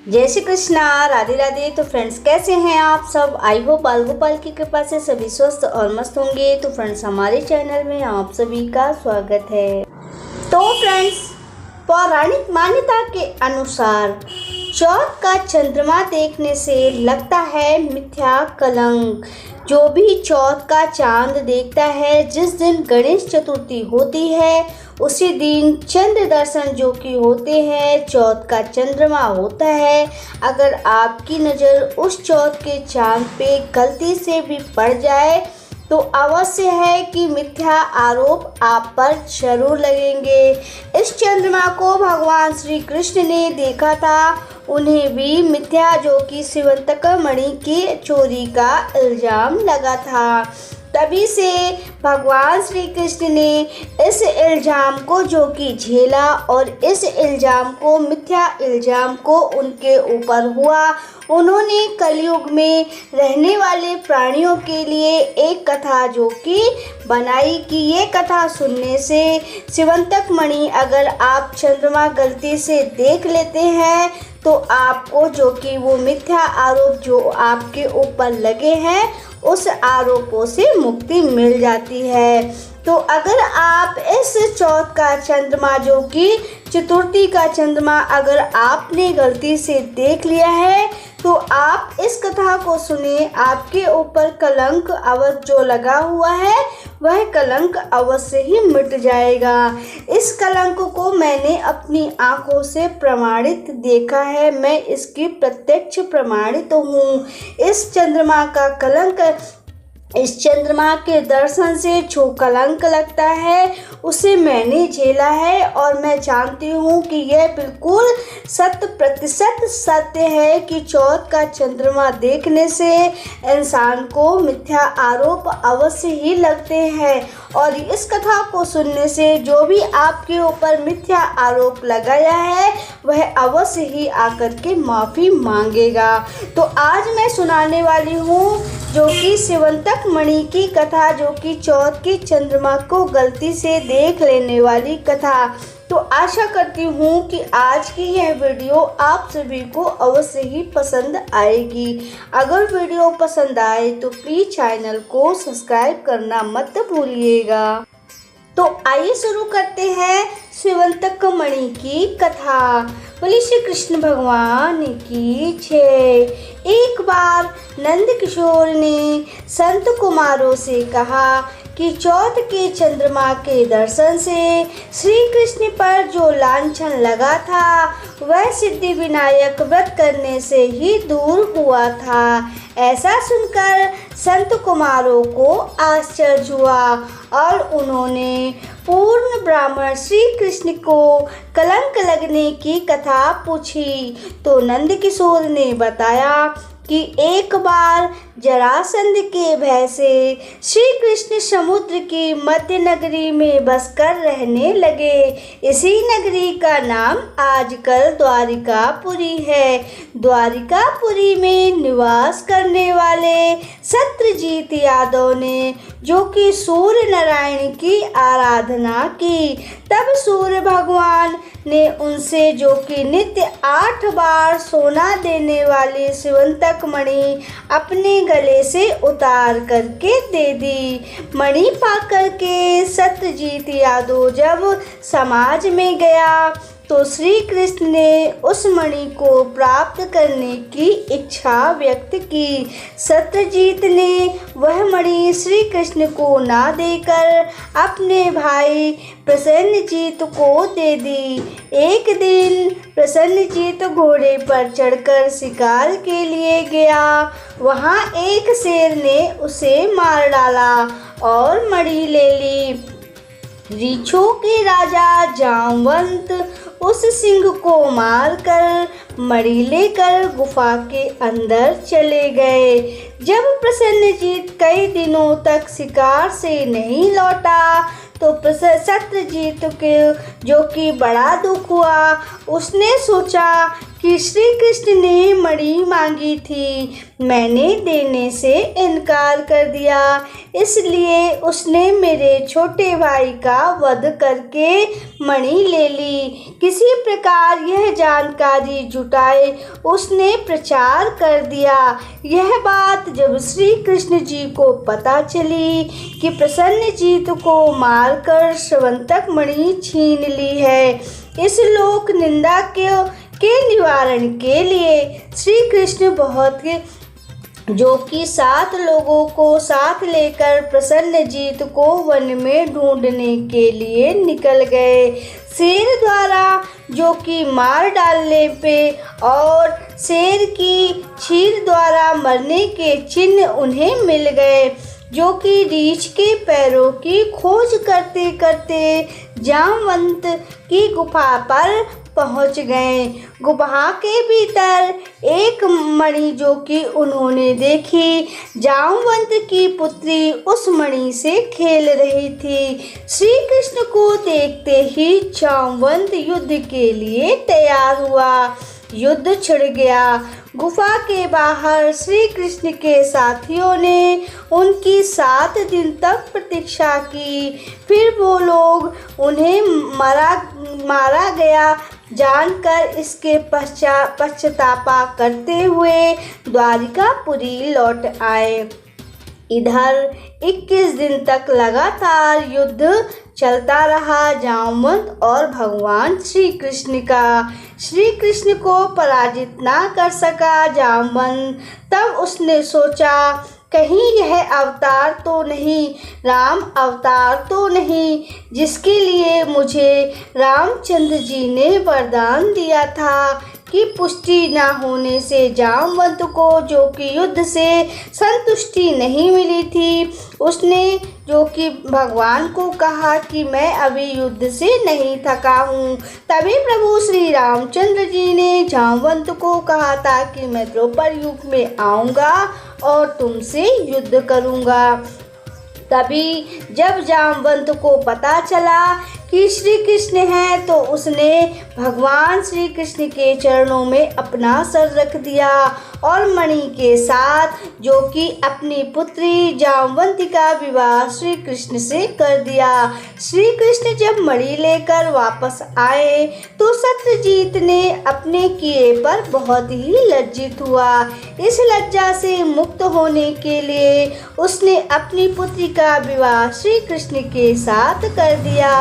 जय श्री कृष्णा, राधे राधे। तो फ्रेंड्स, कैसे हैं आप सब? आई होप बाल गोपाल की कृपा से सभी स्वस्थ और मस्त होंगे। तो फ्रेंड्स, हमारे चैनल में आप सभी का स्वागत है। तो फ्रेंड्स, पौराणिक मान्यता के अनुसार चौथ का चंद्रमा देखने से लगता है मिथ्या कलंक। जो भी चौथ का चांद देखता है, जिस दिन गणेश चतुर्थी होती है, उसी दिन चंद्र दर्शन जो कि होते हैं, चौथ का चंद्रमा होता है। अगर आपकी नज़र उस चौथ के चांद पे गलती से भी पड़ जाए तो अवश्य है कि मिथ्या आरोप आप पर जरूर लगेंगे। इस चंद्रमा को भगवान श्री कृष्ण ने देखा था। उन्हें भी मिथ्या जो कि शिवंतक मणि की चोरी का इल्जाम लगा था। तभी से भगवान श्री कृष्ण ने इस इल्जाम को जो कि झेला और इस इल्जाम को, मिथ्या इल्जाम को उनके ऊपर हुआ। उन्होंने कलयुग में रहने वाले प्राणियों के लिए एक कथा जो कि बनाई कि ये कथा सुनने से शिवंतक मणि अगर आप चंद्रमा गलती से देख लेते हैं तो आपको जो कि वो मिथ्या आरोप जो आपके ऊपर लगे हैं, उस आरोपों से मुक्ति मिल जाती है। तो अगर आप इस चौथ का चंद्रमा जो कि चतुर्थी का चंद्रमा अगर आपने गलती से देख लिया है तो आप इस कथा को सुने। आपके ऊपर कलंक अवश्य जो लगा हुआ है वह कलंक अवश्य ही मिट जाएगा। इस कलंक को मैंने अपनी आंखों से प्रमाणित देखा है। मैं इसकी प्रत्यक्ष प्रमाणित हूँ। इस चंद्रमा का कलंक, इस चंद्रमा के दर्शन से जो कलंक लगता है उसे मैंने झेला है और मैं जानती हूँ कि यह बिल्कुल 100% सत्य है कि चौथ का चंद्रमा देखने से इंसान को मिथ्या आरोप अवश्य ही लगते हैं। और इस कथा को सुनने से जो भी आपके ऊपर मिथ्या आरोप लगाया है वह अवश्य ही आकर के माफ़ी मांगेगा। तो आज मैं सुनाने वाली हूँ जो कि शिवंतक मणि की कथा, जो कि चौथ के चंद्रमा को गलती से देख लेने वाली कथा। तो आशा करती हूँ कि आज की यह वीडियो आप सभी को अवश्य ही पसंद आएगी। अगर वीडियो पसंद आए तो प्लीज़ चैनल को सब्सक्राइब करना मत भूलिएगा। तो आइए शुरू करते हैं शिवंतक मणि की कथा। बोले श्री कृष्ण भगवान की जय। एक बार नंद किशोर ने संत कुमारों से कहा कि चौथ के चंद्रमा के दर्शन से श्री कृष्ण पर जो लांछन लगा था वह सिद्धि विनायक व्रत करने से ही दूर हुआ था। ऐसा सुनकर संत कुमारों को आश्चर्य हुआ और उन्होंने पूर्ण ब्राह्मण श्री कृष्ण को कलंक लगने की कथा पूछी। तो नंद किशोर ने बताया कि एक बार जरासंध के भय से श्री कृष्ण समुद्र की मध्य नगरी में बसकर रहने लगे। इसी नगरी का नाम आजकल द्वारिकापुरी है। द्वारिकापुरी में निवास करने वाले सत्यजीत यादव ने जो कि सूर्य नारायण की आराधना की। तब सूर्य भगवान ने उनसे जो कि नित्य 8 बार सोना देने वाली शिवंतक मणि अपने गले से उतार करके दे दी। मणि पाकर के सत्यजीत यादव जब समाज में गया तो श्री कृष्ण ने उस मणि को प्राप्त करने की इच्छा व्यक्त की। सत्यजीत ने वह मणि श्री कृष्ण को ना देकर अपने भाई प्रसन्नजीत को दे दी। एक दिन प्रसन्नजीत घोड़े पर चढ़कर शिकार के लिए गया। वहाँ एक शेर ने उसे मार डाला और मणि ले ली। रीछों के राजा जामवंत उस सिंह को मारकर मणि लेकर गुफा के अंदर चले गए। जब प्रसन्नजीत कई दिनों तक शिकार से नहीं लौटा तो सत्यजीत के जो कि बड़ा दुख हुआ। उसने सोचा कि श्री कृष्ण ने मणि मांगी थी, मैंने देने से इनकार कर दिया, इसलिए उसने मेरे छोटे भाई का वध करके मणि ले ली। किसी प्रकार यह जानकारी जुटाए उसने प्रचार कर दिया। यह बात जब श्री कृष्ण जी को पता चली कि प्रसन्नजीत को मारकर स्यवंतक मणि छीन ली है, इस लोक निंदा के निवारण के लिए श्री कृष्ण बहुत जो कि 7 लोगों को साथ लेकर प्रसन्नजीत को वन में ढूंढने के लिए निकल गए। शेर द्वारा जो कि मार डालने पे और शेर की चीर द्वारा मरने के चिन्ह उन्हें मिल गए, जो कि रीछ के पैरों की खोज करते करते जामवंत की गुफा पर पहुंच गए। गुफा के भीतर एक मणि जो कि उन्होंने देखी, जामवंत की पुत्री उस मणि से खेल रही थी। श्री कृष्ण को देखते ही जामवंत युद्ध के लिए तैयार हुआ। युद्ध छिड़ गया। गुफा के बाहर श्री कृष्ण के साथियों ने उनकी 7 दिन तक प्रतीक्षा की। फिर वो लोग उन्हें मारा गया जानकर इसके पश्चातापा करते हुए द्वारिकापुरी लौट आए। इधर 21 दिन तक लगातार युद्ध चलता रहा जामवंत और भगवान श्री कृष्ण का। श्री कृष्ण को पराजित ना कर सका जामवंत। तब उसने सोचा, कहीं यह अवतार तो नहीं, राम अवतार तो नहीं, जिसके लिए मुझे रामचंद्र जी ने वरदान दिया था की पुष्टि न होने से जामवंत को जो कि युद्ध से संतुष्टि नहीं मिली थी, उसने जो कि भगवान को कहा कि मैं अभी युद्ध से नहीं थका हूँ। तभी प्रभु श्री रामचंद्र जी ने जामवंत को कहा था कि मैं द्वापर युग में आऊँगा और तुमसे युद्ध करूँगा। तभी जब जामवंत को पता चला कि श्री कृष्ण हैं, तो उसने भगवान श्री कृष्ण के चरणों में अपना सर रख दिया और मणि के साथ जो कि अपनी पुत्री जामवंती का विवाह श्री कृष्ण से कर दिया। श्री कृष्ण जब मणि लेकर वापस आए तो सत्यजीत ने अपने किए पर बहुत ही लज्जित हुआ। इस लज्जा से मुक्त होने के लिए उसने अपनी पुत्री का विवाह श्री कृष्ण के साथ कर दिया।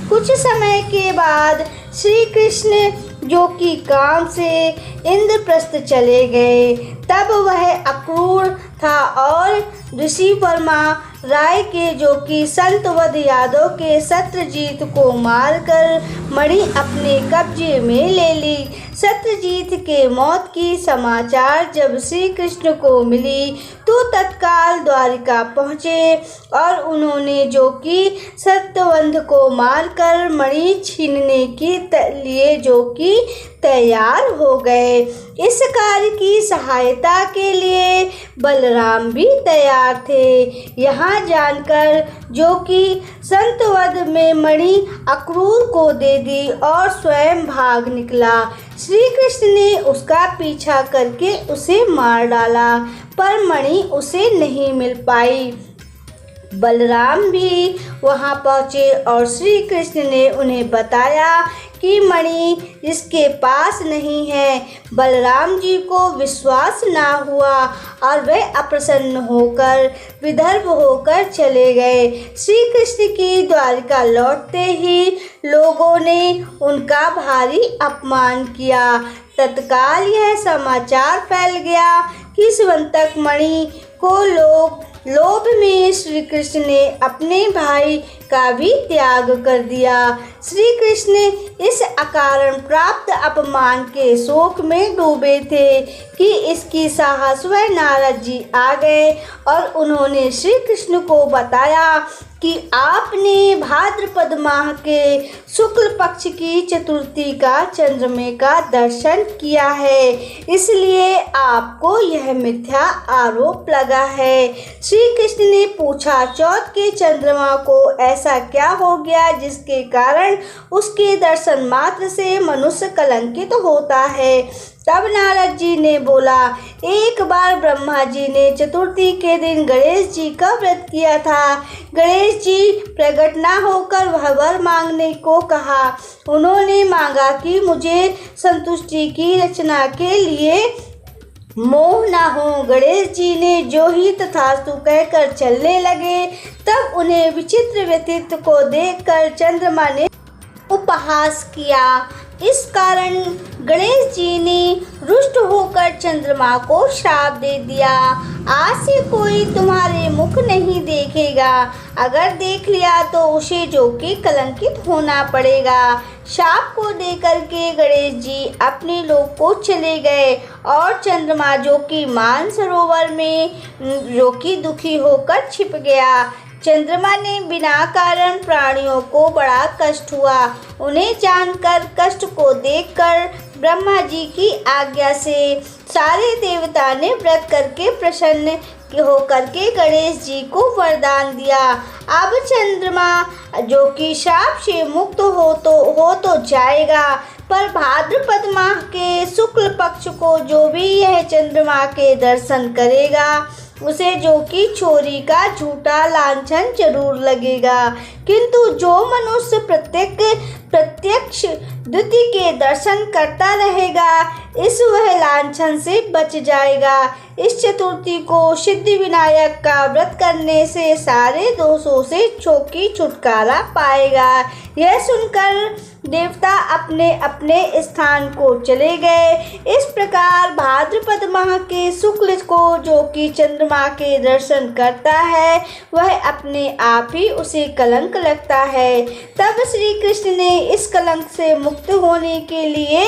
कुछ समय के बाद श्री कृष्ण जो कि काम से इंद्रप्रस्थ चले गए। तब वह अक्रूर था और ऋषि वर्मा राय के जो कि संतवद यादव के सत्यजीत को मारकर मणि अपने कब्जे में ले ली। सत्यजीत के मौत की समाचार जब श्री कृष्ण को मिली तो तत्काल द्वारिका पहुँचे और उन्होंने जो कि सत्यवंध को मारकर मणि छीनने के लिए जो कि तैयार हो गए। इस कार्य की सहायता के लिए बलराम भी तैयार थे। यहाँ जानकर जो कि संतवद में मणि अक्रूर को दे दी और स्वयं भाग निकला। श्री कृष्ण ने उसका पीछा करके उसे मार डाला, पर मणि उसे नहीं मिल पाई। बलराम भी वहां पहुंचे और श्री कृष्ण ने उन्हें बताया कि मणि इसके पास नहीं है। बलराम जी को विश्वास ना हुआ और वे अप्रसन्न होकर विदर्भ होकर चले गए। श्री कृष्ण की द्वारिका लौटते ही लोगों ने उनका भारी अपमान किया। तत्काल यह समाचार फैल गया कि स्यवंतक मणि को लोभ में श्री कृष्ण ने अपने भाई का भी त्याग कर दिया। श्री कृष्ण इस अकारण प्राप्त अपमान के शोक में डूबे थे कि इसकी साहस वह नारद जी आ गए और उन्होंने श्री कृष्ण को बताया कि आपने भाद्रपद माह के शुक्ल पक्ष की चतुर्थी का चंद्रमा का दर्शन किया है, इसलिए आपको यह मिथ्या आरोप लगा है। श्री कृष्ण ने पूछा, चौथ के चंद्रमा को ऐसा क्या हो गया जिसके कारण उसके दर्शन मात्र से मनुष्य कलंकित होता है? तब नारद जी ने बोला, एक बार ब्रह्मा जी ने चतुर्थी के दिन गणेश जी का व्रत किया था। गणेश जी प्रकट न होकर वह वर मांगने को कहा। उन्होंने मांगा कि मुझे संतुष्टि की रचना के लिए मोह न हो। गणेश जी ने जो ही तथास्तु कहकर चलने लगे, तब उन्हें विचित्र व्यक्तित्व को देखकर चंद्रमा ने उपहास किया। इस कारण गणेश जी ने रुष्ट होकर चंद्रमा को श्राप दे दिया, आज से कोई तुम्हारे मुख नहीं देखेगा, अगर देख लिया तो उसे जो कि कलंकित होना पड़ेगा। शाप को देकर के गणेश जी अपने लोक को चले गए और चंद्रमा जो कि मानसरोवर में जो कि दुखी होकर छिप गया। चंद्रमा ने बिना कारण प्राणियों को बड़ा कष्ट हुआ। उन्हें जानकर, कष्ट को देखकर ब्रह्मा जी की आज्ञा से सारे देवता ने व्रत करके प्रसन्न होकर के गणेश जी को वरदान दिया। अब चंद्रमा जो कि शाप से मुक्त हो तो जाएगा, पर भाद्रपद माह के शुक्ल पक्ष को जो भी यह चंद्रमा के दर्शन करेगा, उसे जो कि चोरी का झूठा लांछन जरूर लगेगा, किंतु जो मनुष्य प्रत्यक्ष द्वितीय के दर्शन करता रहेगा, इस वह लांछन से बच जाएगा। इस चतुर्थी को सिद्धि विनायक का व्रत करने से सारे दोषों से छुटकारा पाएगा। यह सुनकर देवता अपने अपने स्थान को चले गए। इस प्रकार भाद्रपद माह के शुक्ल को जो कि चंद्रमा के दर्शन करता है, वह अपने आप ही उसे कलंक लगता है। तब श्री कृष्ण ने इस कलंक से मुक्त होने के लिए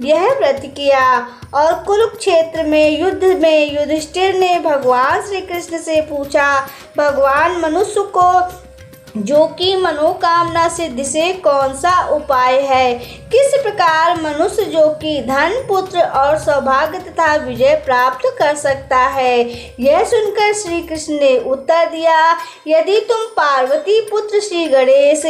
यह व्रत किया और कुरुक्षेत्र में युद्ध में युधिष्ठिर ने भगवान श्री कृष्ण से पूछा, भगवान, मनुष्य को जो कि मनोकामना सिद्धि से कौन सा उपाय है? किस प्रकार मनुष्य जो कि धन, पुत्र और सौभाग्य तथा विजय प्राप्त कर सकता है? यह सुनकर श्री कृष्ण ने उत्तर दिया, यदि तुम पार्वती पुत्र श्री गणेश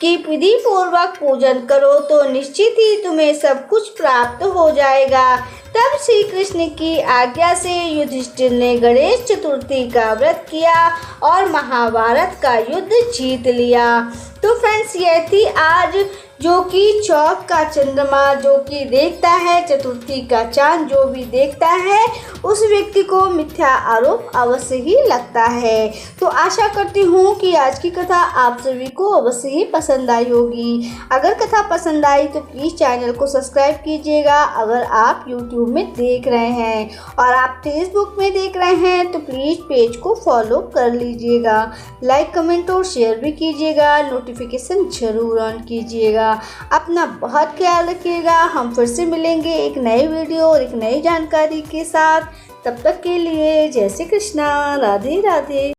की विधि पूर्वक पूजन करो तो निश्चित ही तुम्हें सब कुछ प्राप्त हो जाएगा। तब श्री कृष्ण की आज्ञा से युधिष्ठिर ने गणेश चतुर्थी का व्रत किया और महाभारत का युद्ध जीत लिया। तो फ्रेंड्स, यह थी आज जो कि चौथ का चंद्रमा जो कि देखता है, चतुर्थी का चांद जो भी देखता है, उस व्यक्ति को मिथ्या आरोप अवश्य ही लगता है। तो आशा करती हूँ कि आज की कथा आप सभी को अवश्य ही पसंद आई होगी। अगर कथा पसंद आई तो प्लीज़ चैनल को सब्सक्राइब कीजिएगा। अगर आप यूट्यूब में देख रहे हैं और आप फेसबुक में देख रहे हैं तो प्लीज़ पेज को फॉलो कर लीजिएगा। लाइक, कमेंट और शेयर भी कीजिएगा। नोटिफिकेशन जरूर ऑन कीजिएगा। अपना बहुत ख्याल रखिएगा। हम फिर से मिलेंगे एक नए वीडियो और एक नई जानकारी के साथ। तब तक के लिए जय श्री कृष्णा, राधे राधे।